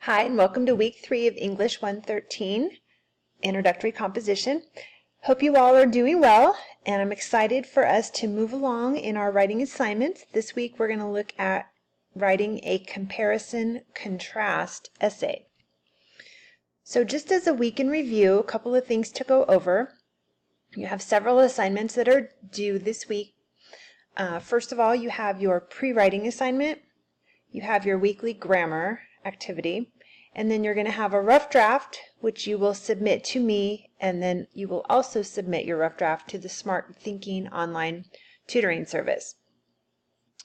Hi, and welcome to week 3 of English 113, Introductory Composition. Hope you all are doing well, and I'm excited for us to move along in our writing assignments. This week we're going to look at writing a comparison-contrast essay. So just as a week in review, a couple of things to go over. You have several assignments that are due this week. First of all, you have your pre-writing assignment. You have your weekly grammar activity, and then you're going to have a rough draft, which you will submit to me, and then you will also submit your rough draft to the Smart Thinking online tutoring service.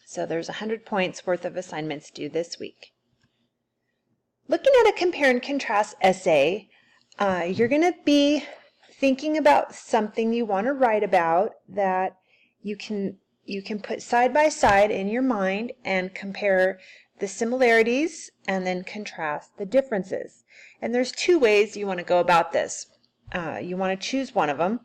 So there's 100 points worth of assignments due this week. Looking at a compare and contrast essay, you're going to be thinking about something you want to write about that you can put side by side in your mind and compare the similarities and then contrast the differences. And there's two ways you want to go about this. You want to choose one of them.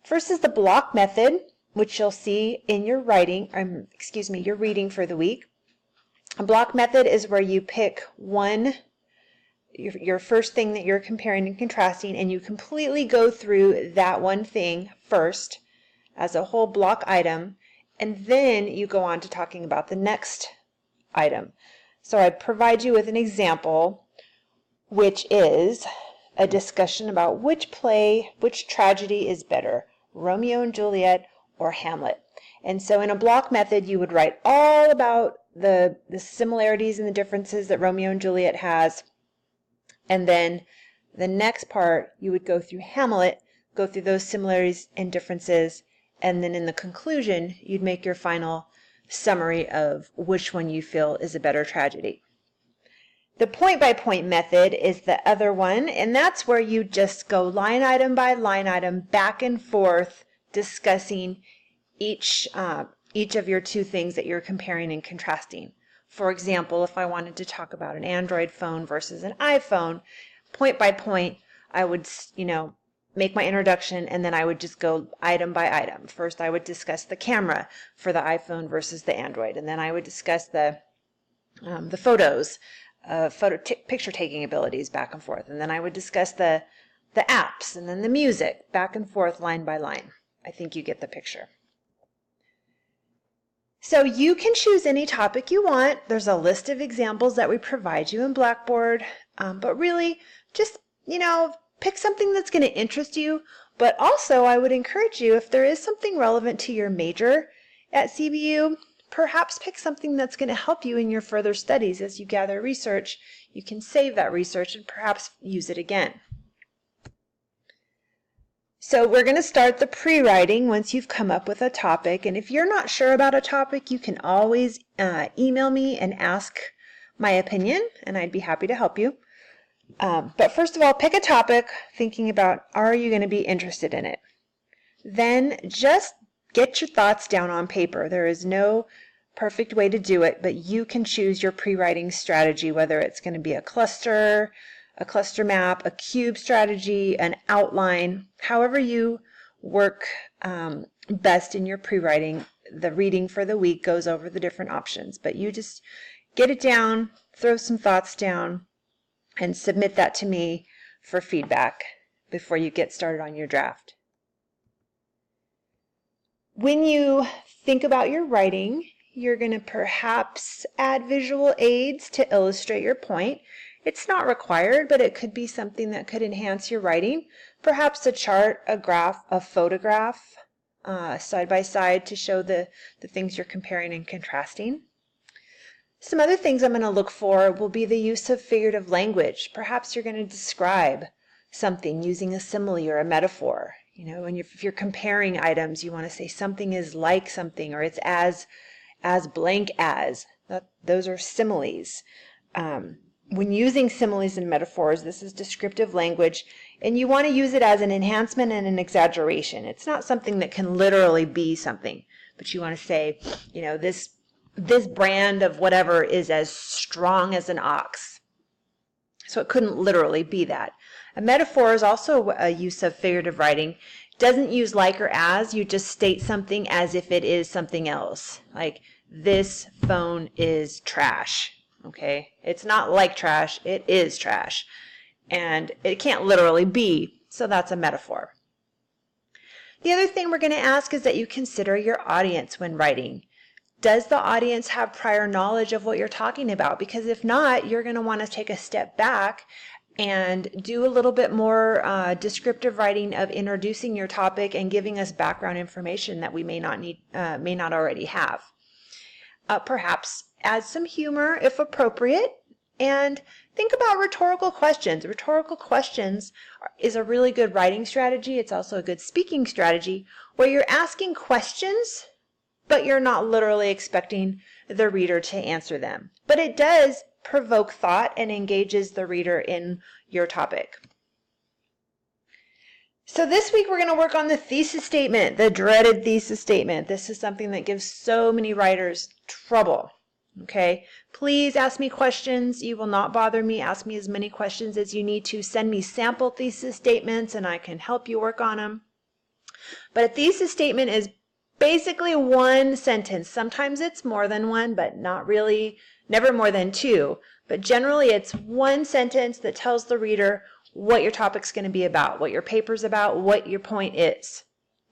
First is the block method, which you'll see in your your reading for the week. A block method is where you pick your first thing that you're comparing and contrasting, and you completely go through that one thing first as a whole block item, and then you go on to talking about the next item. So I provide you with an example, which is a discussion about which tragedy is better, Romeo and Juliet or Hamlet. And so in a block method, you would write all about the similarities and the differences that Romeo and Juliet has. And then the next part, you would go through Hamlet, go through those similarities and differences, and then in the conclusion, you'd make your final summary of which one you feel is a better tragedy. The point-by-point method is the other one, and that's where you just go line item by line item, back and forth, discussing each of your two things that you're comparing and contrasting. For example, if I wanted to talk about an Android phone versus an iPhone, point by point, I would, make my introduction, and then I would just go item by item. First, I would discuss the camera for the iPhone versus the Android, and then I would discuss the photos, picture taking abilities back and forth, and then I would discuss the apps, and then the music, back and forth, line by line. I think you get the picture. So you can choose any topic you want. There's a list of examples that we provide you in Blackboard, but really just, pick something that's going to interest you, but also I would encourage you, if there is something relevant to your major at CBU, perhaps pick something that's going to help you in your further studies. As you gather research, you can save that research and perhaps use it again. So we're going to start the pre-writing once you've come up with a topic, and if you're not sure about a topic, you can always email me and ask my opinion, and I'd be happy to help you. But first of all, pick a topic thinking about, are you going to be interested in it? Then just get your thoughts down on paper. There is no perfect way to do it, but you can choose your pre-writing strategy, whether it's going to be a cluster map, a cube strategy, an outline, however you work best in your pre-writing. The reading for the week goes over the different options, but you just get it down, throw some thoughts down, and submit that to me for feedback before you get started on your draft. When you think about your writing, you're going to perhaps add visual aids to illustrate your point. It's not required, but it could be something that could enhance your writing. Perhaps a chart, a graph, a photograph, side by side to show the things you're comparing and contrasting. Some other things I'm going to look for will be the use of figurative language. Perhaps you're going to describe something using a simile or a metaphor. If you're comparing items, you want to say something is like something, or it's as blank as. Those are similes. When using similes and metaphors, this is descriptive language, and you want to use it as an enhancement and an exaggeration. It's not something that can literally be something, but you want to say, this brand of whatever is as strong as an ox. So it couldn't literally be that. A metaphor is also a use of figurative writing. It doesn't use like or as. You just state something as if it is something else. Like, this phone is trash. okay? It's not like trash, it is trash. And it can't literally be, so that's a metaphor. The other thing we're going to ask is that you consider your audience when writing. Does the audience have prior knowledge of what you're talking about? Because if not, you're going to want to take a step back and do a little bit more descriptive writing of introducing your topic and giving us background information that we may not already have. Perhaps add some humor if appropriate, and think about rhetorical questions. Rhetorical questions is a really good writing strategy. It's also a good speaking strategy where you're asking questions, but you're not literally expecting the reader to answer them. But it does provoke thought and engages the reader in your topic. So this week we're going to work on the thesis statement, the dreaded thesis statement. This is something that gives so many writers trouble. Okay, please ask me questions. You will not bother me. Ask me as many questions as you need to. Send me sample thesis statements and I can help you work on them. But a thesis statement is basically one sentence. Sometimes it's more than one, but not really, never more than two. But generally it's one sentence that tells the reader what your topic's going to be about, what your paper's about, what your point is,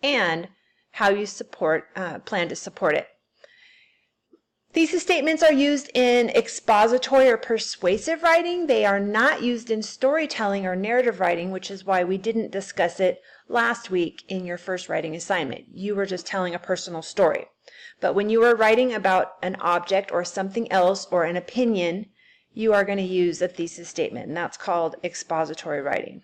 and how you plan to support it. Thesis statements are used in expository or persuasive writing. They are not used in storytelling or narrative writing, which is why we didn't discuss it last week in your first writing assignment. You were just telling a personal story. But when you are writing about an object or something else or an opinion, you are going to use a thesis statement, and that's called expository writing.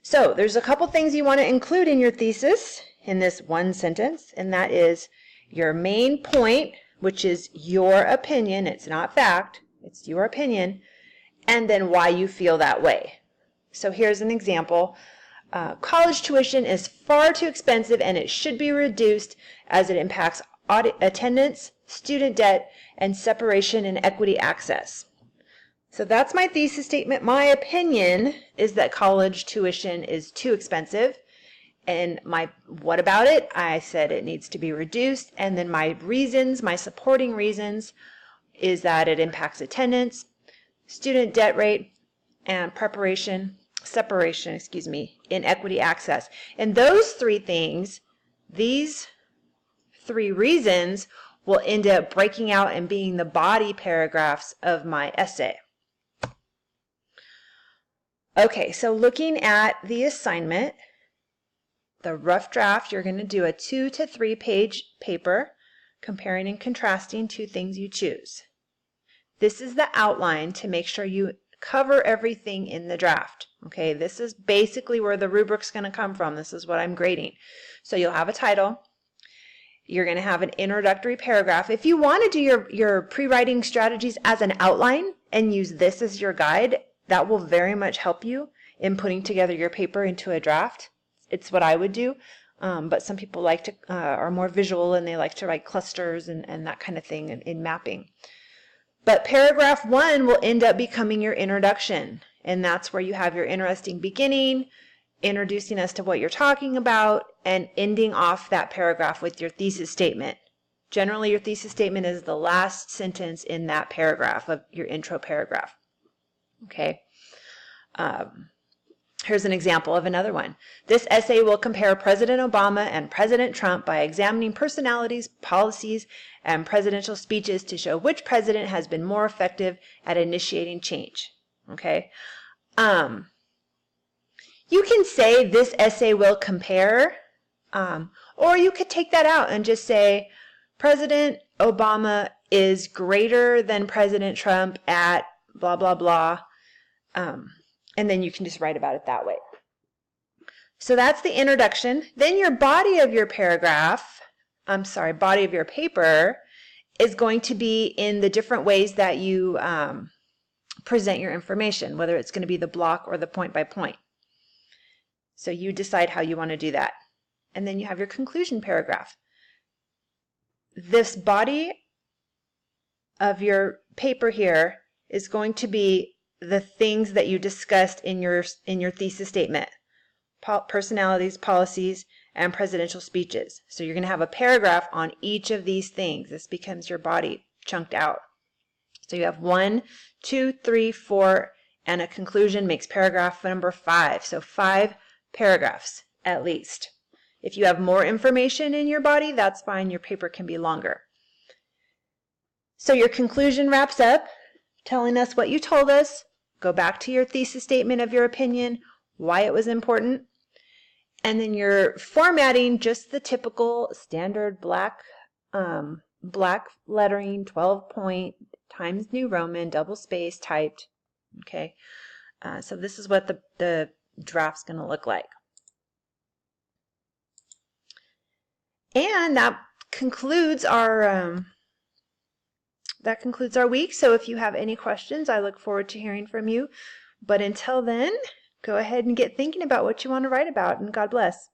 So there's a couple things you want to include in your thesis in this one sentence, and that is your main point, which is your opinion. It's not fact, it's your opinion, and then why you feel that way. So here's an example. College tuition is far too expensive and it should be reduced as it impacts attendance, student debt, and separation and equity access. So that's my thesis statement. My opinion is that college tuition is too expensive. And what about it? I said it needs to be reduced. And then my reasons, my supporting reasons, is that it impacts attendance, student debt rate, and separation, in equity access. And those three things, these three reasons, will end up breaking out and being the body paragraphs of my essay. Okay, so looking at the assignment, the rough draft, you're going to do a 2 to 3 page paper comparing and contrasting two things you choose. This is the outline to make sure you cover everything in the draft. Okay, this is basically where the rubric's going to come from. This is what I'm grading. So you'll have a title. You're going to have an introductory paragraph. If you want to do your pre-writing strategies as an outline and use this as your guide, that will very much help you in putting together your paper into a draft. It's what I would do, but some people are more visual and they like to write clusters and that kind of thing in mapping. But paragraph 1 will end up becoming your introduction, and that's where you have your interesting beginning, introducing us to what you're talking about, and ending off that paragraph with your thesis statement. Generally, your thesis statement is the last sentence in that paragraph of your intro paragraph. Okay. Here's an example of another one. This essay will compare President Obama and President Trump by examining personalities, policies, and presidential speeches to show which president has been more effective at initiating change. Okay. You can say this essay will compare, or you could take that out and just say President Obama is greater than President Trump at blah, blah, blah. And then you can just write about it that way. So that's the introduction. Then your body of your body of your paper is going to be in the different ways that you present your information, whether it's going to be the block or the point by point. So you decide how you want to do that. And then you have your conclusion paragraph. This body of your paper here is going to be the things that you discussed in your thesis statement: personalities, policies, and presidential speeches. So you're going to have a paragraph on each of these things. This becomes your body chunked out. So you have 1, 2, 3, 4, and a conclusion makes paragraph number 5. So 5 paragraphs at least. If you have more information in your body, that's fine. Your paper can be longer. So your conclusion wraps up telling us what you told us. Go back to your thesis statement of your opinion, why it was important. And then you're formatting just the typical standard black lettering, 12 point, Times New Roman, double space, typed. Okay, so this is what the draft's going to look like. And that concludes our week. So if you have any questions, I look forward to hearing from you. But until then, go ahead and get thinking about what you want to write about, and God bless.